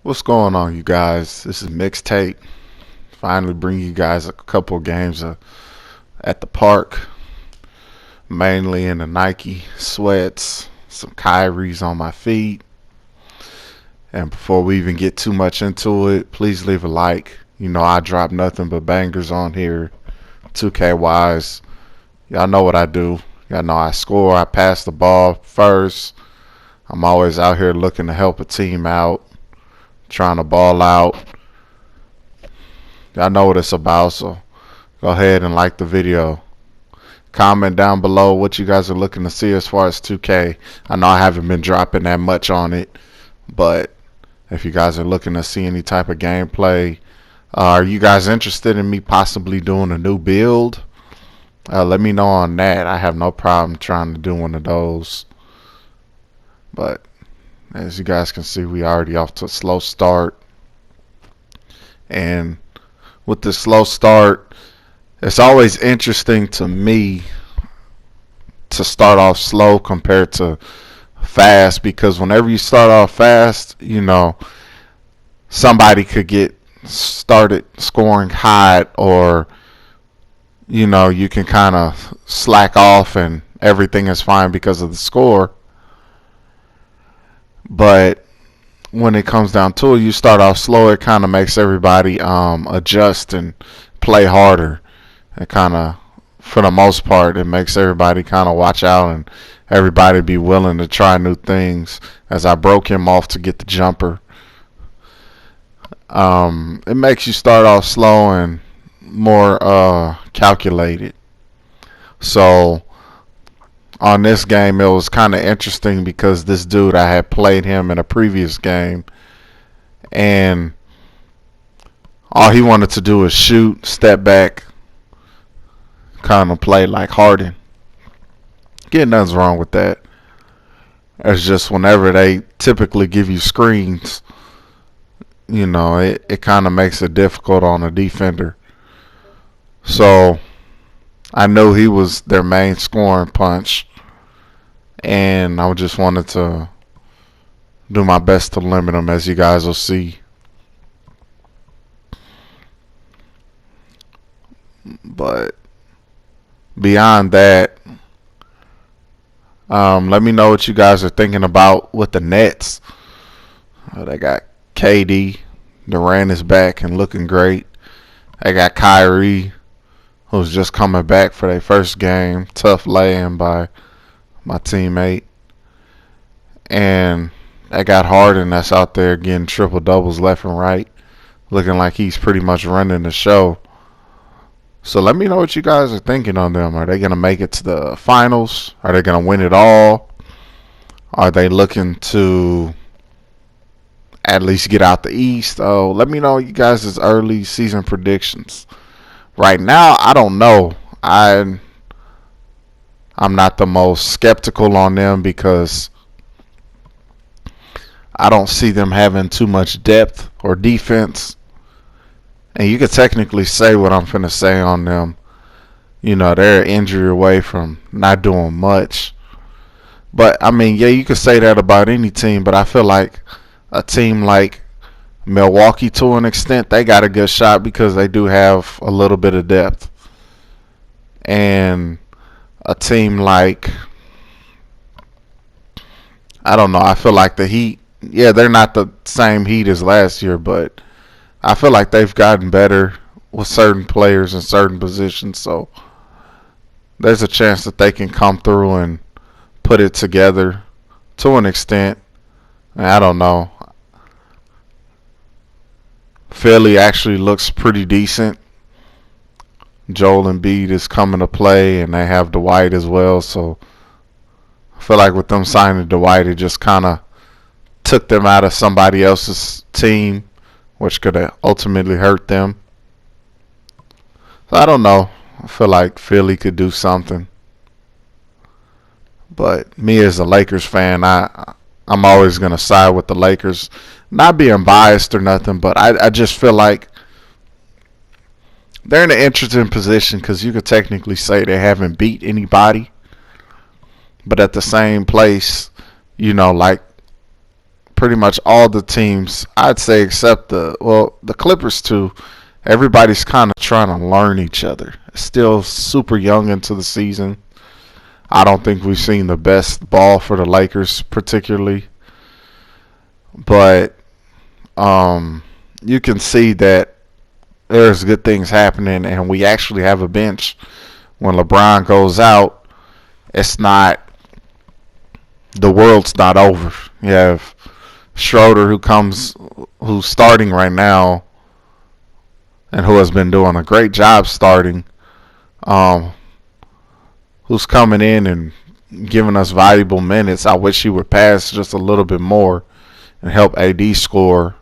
What's going on, you guys? This is Mixtape. Finally, bring you guys a couple of games at the park, mainly in the Nike sweats, some Kyries on my feet. And before we even get too much into it, please leave a like. You know, I drop nothing but bangers on here, 2K wise. Y'all know what I do. Y'all know I score, I pass the ball first. I'm always out here looking to help a team out, trying to ball out. Y'all know what it's about, so go ahead and like the video. Comment down below what you guys are looking to see as far as 2K. I know I haven't been dropping that much on it, but if you guys are looking to see any type of gameplay, are you guys interested in me possibly doing a new build? Let me know on that. I have no problem trying to do one of those. But as you guys can see, we already off to a slow start. And with the slow start, it's always interesting to me to start off slow compared to fast, because whenever you start off fast, you know, somebody could get started scoring hot, or you know, you can kind of slack off and everything is fine because of the score. But when it comes down to it, you start off slow, it kind of makes everybody adjust and play harder. It kind of, for the most part, it makes everybody kind of watch out and everybody be willing to try new things. As I broke him off to get the jumper, it makes you start off slow and more calculated. So on this game, it was kind of interesting because this dude, I had played him in a previous game, and all he wanted to do is shoot, step back, kind of play like Harden. Again, nothing's wrong with that. It's just whenever they typically give you screens, you know, it kind of makes it difficult on a defender. So I knew he was their main scoring punch, and I just wanted to do my best to limit him, as you guys will see. But beyond that, let me know what you guys are thinking about with the Nets. They got KD, Durant is back and looking great. They got Kyrie, who's just coming back for their first game. Tough lay-in by my teammate. And they got Harden that's out there getting triple doubles left and right, looking like he's pretty much running the show. So let me know what you guys are thinking on them. Are they going to make it to the finals? Are they going to win it all? Are they looking to at least get out the East? Oh, let me know you guys' early season predictions. Right now, I don't know. I'm not the most skeptical on them because I don't see them having too much depth or defense. And you could technically say what I'm finna say on them. You know, they're an injury away from not doing much. But, I mean, yeah, you could say that about any team, but I feel like a team like Milwaukee, to an extent, they got a good shot because they do have a little bit of depth. And a team like, I don't know, I feel like the Heat, yeah, they're not the same Heat as last year, but I feel like they've gotten better with certain players in certain positions. So there's a chance that they can come through and put it together to an extent. I don't know. Philly actually looks pretty decent. Joel Embiid is coming to play, and they have Dwight as well. So I feel like with them signing Dwight, it just kind of took them out of somebody else's team, which could have ultimately hurt them. So I don't know. I feel like Philly could do something. But me as a Lakers fan, I'm always going to side with the Lakers. Not being biased or nothing, but I just feel like they're in an interesting position because you could technically say they haven't beat anybody. But at the same place, you know, like pretty much all the teams, I'd say, except the Clippers too. Everybody's kind of trying to learn each other. It's still super young into the season. I don't think we've seen the best ball for the Lakers, particularly, but you can see that there's good things happening, and we actually have a bench. When LeBron goes out, it's not the world's not over. You have Schroeder who's starting right now, and who has been doing a great job starting. Um, who's coming in and giving us valuable minutes. I wish he would pass just a little bit more and help AD score,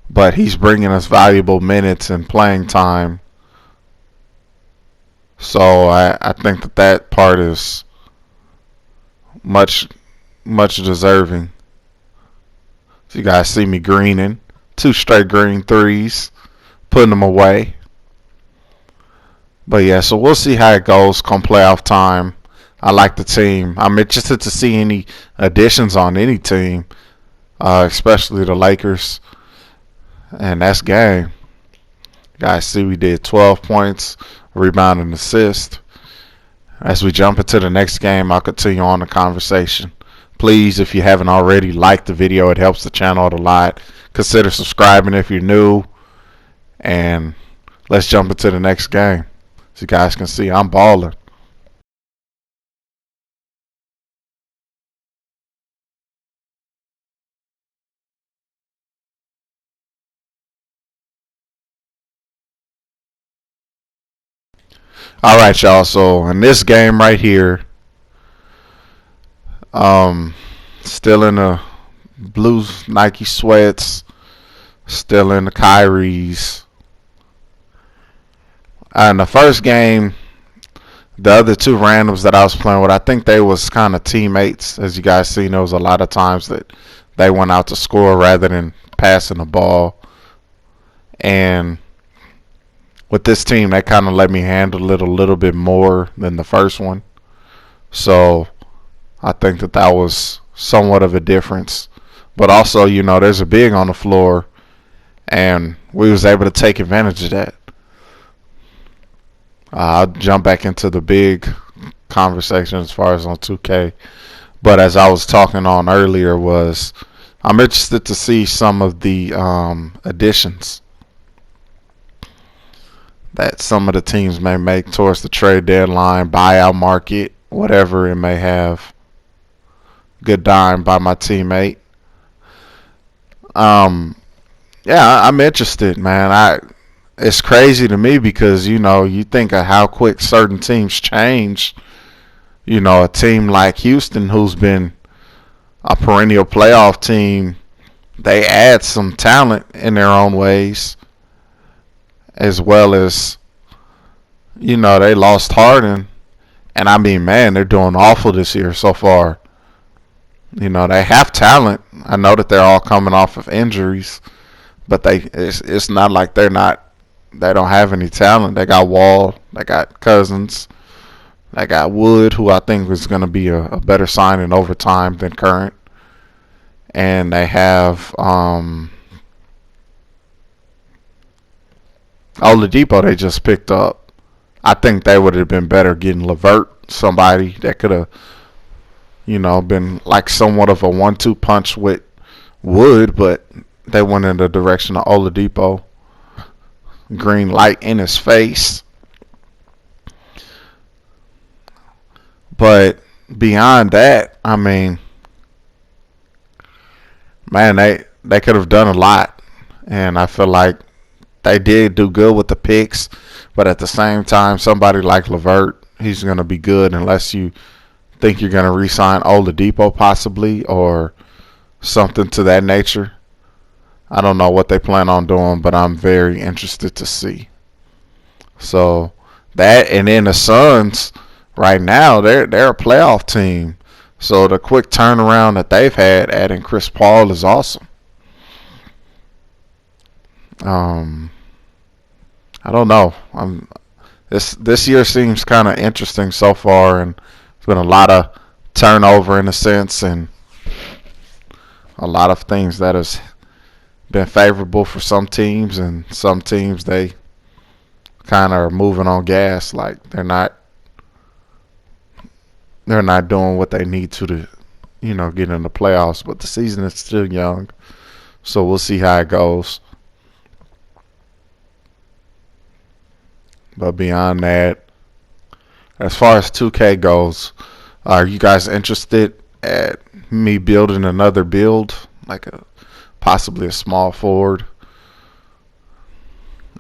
but he's bringing us valuable minutes and playing time. So I think that part is much deserving. So you guys see me greening. 2 straight green threes, putting them away. But yeah, so we'll see how it goes come playoff time. I like the team. I'm interested to see any additions on any team, especially the Lakers. And that's game. Guys, see we did 12 points, rebound and assist. As we jump into the next game, I'll continue on the conversation. Please, if you haven't already, like the video. It helps the channel out a lot. Consider subscribing if you're new. And let's jump into the next game. As you guys can see, I'm balling. All right, y'all. So in this game right here, still in the blue Nike sweats, still in the Kyries. In the first game, the other 2 randoms that I was playing with, I think they was kind of teammates. As you guys see, there was a lot of times that they went out to score rather than passing the ball. And with this team, they kind of let me handle it a little bit more than the first one. So I think that was somewhat of a difference. But also, there's a big on the floor, and we was able to take advantage of that. I'll jump back into the big conversation as far as on 2K. But as I was talking on earlier, I'm interested to see some of the additions that some of the teams may make towards the trade deadline, buyout market, whatever it may have. Good dime by my teammate. Yeah, I'm interested, man. It's crazy to me because, you think of how quick certain teams change. A team like Houston, who's been a perennial playoff team, they add some talent in their own ways, as well as, they lost Harden. And I mean, man, they're doing awful this year so far. They have talent. I know that they're all coming off of injuries, but it's not like they don't have any talent. They got Wall, they got Cousins, they got Wood, who I think is going to be a better signing over time than Current. And they have Oladipo they just picked up. I think they would have been better getting LeVert, somebody that could have, been like somewhat of a 1-2 punch with Wood, but they went in the direction of Oladipo. Green light in his face. But beyond that, I mean, man, they could have done a lot. And I feel like they did do good with the picks. But at the same time, somebody like LeVert, he's going to be good unless you think you're going to re-sign Oladipo possibly or something to that nature. I don't know what they plan on doing, but I'm very interested to see. So that, and then the Suns, right now, they're a playoff team. So the quick turnaround that they've had adding Chris Paul is awesome. I don't know. This year seems kind of interesting so far, and there's been a lot of turnover in a sense, and a lot of things that has been favorable for some teams, and some teams they kind of are moving on gas, like they're not doing what they need to get in the playoffs. But the season is still young, so we'll see how it goes. But beyond that, as far as 2K goes, are you guys interested at me building another build, like possibly a small forward?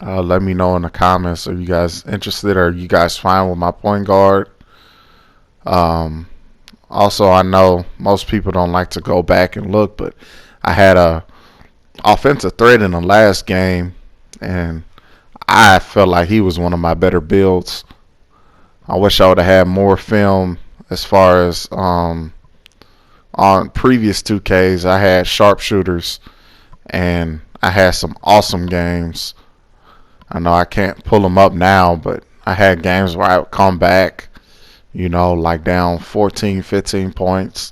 Let me know in the comments. Are you guys interested? Or are you guys fine with my point guard? Um, Also, I know most people don't like to go back and look, but I had a offensive threat in the last game, and I felt like he was one of my better builds. I wish I would have had more film as far as on previous 2Ks. I had sharpshooters, and I had some awesome games. I know I can't pull them up now, but I had games where I would come back, like down 14, 15 points.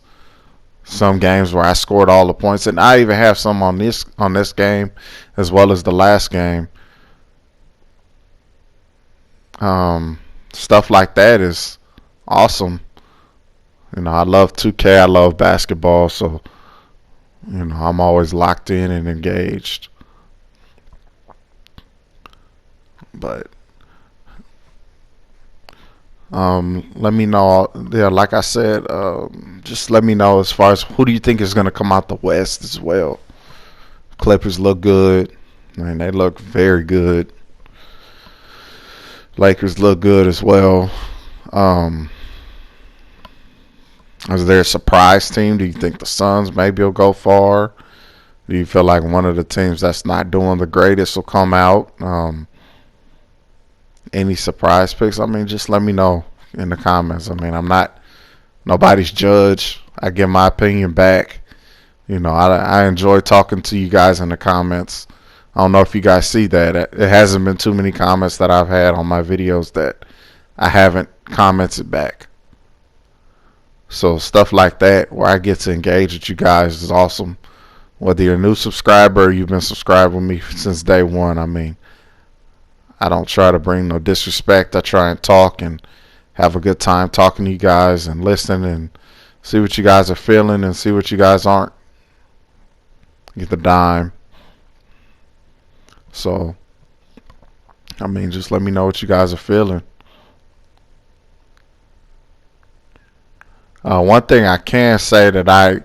Some games where I scored all the points, and I even have some on this game as well as the last game. Stuff like that is awesome. I love 2K. I love basketball, so I'm always locked in and engaged. But let me know. Yeah, like I said, just let me know as far as who do you think is going to come out the West as well. Clippers look good. They look very good. Lakers look good as well. Is there a surprise team? Do you think the Suns maybe will go far? Do you feel like one of the teams that's not doing the greatest will come out? Any surprise picks? Just let me know in the comments. I'm not nobody's judge. I give my opinion back. I enjoy talking to you guys in the comments. I don't know if you guys see that. It hasn't been too many comments that I've had on my videos that I haven't commented back. So stuff like that where I get to engage with you guys is awesome. Whether you're a new subscriber or you've been subscribed with me since day one, I don't try to bring no disrespect. I try and talk and have a good time talking to you guys and listening and see what you guys are feeling and see what you guys aren't. Get the dime. So, just let me know what you guys are feeling. One thing I can say that I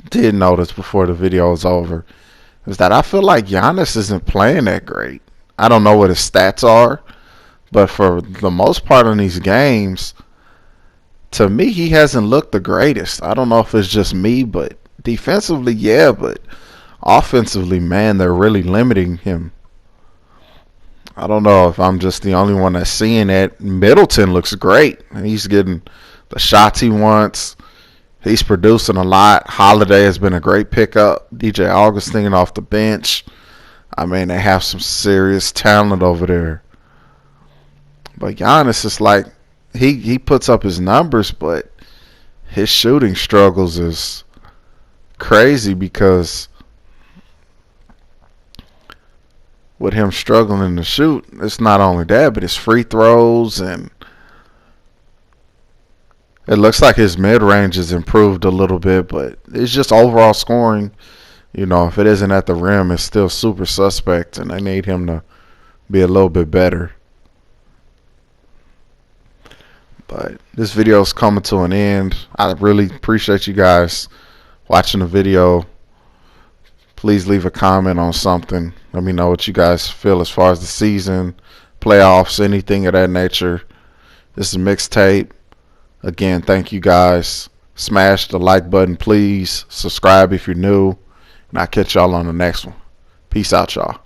did notice before the video was over is that I feel like Giannis isn't playing that great. I don't know what his stats are, but for the most part in these games, to me, he hasn't looked the greatest. I don't know if it's just me, but defensively, yeah, but offensively, man, they're really limiting him. I don't know if I'm just the only one that's seeing it. Middleton looks great. He's getting the shots he wants. He's producing a lot. Holiday has been a great pickup. DJ Augustine off the bench. They have some serious talent over there. But Giannis is like, he puts up his numbers, but his shooting struggles is crazy because with him struggling to shoot, it's not only that, but his free throws, and it looks like his mid-range has improved a little bit, but it's just overall scoring. If it isn't at the rim, it's still super suspect, and they need him to be a little bit better. But this video is coming to an end. I really appreciate you guys watching the video. Please leave a comment on something. Let me know what you guys feel as far as the season, playoffs, anything of that nature. This is Mixtape. Again, thank you guys. Smash the like button, please. Subscribe if you're new. And I'll catch y'all on the next one. Peace out, y'all.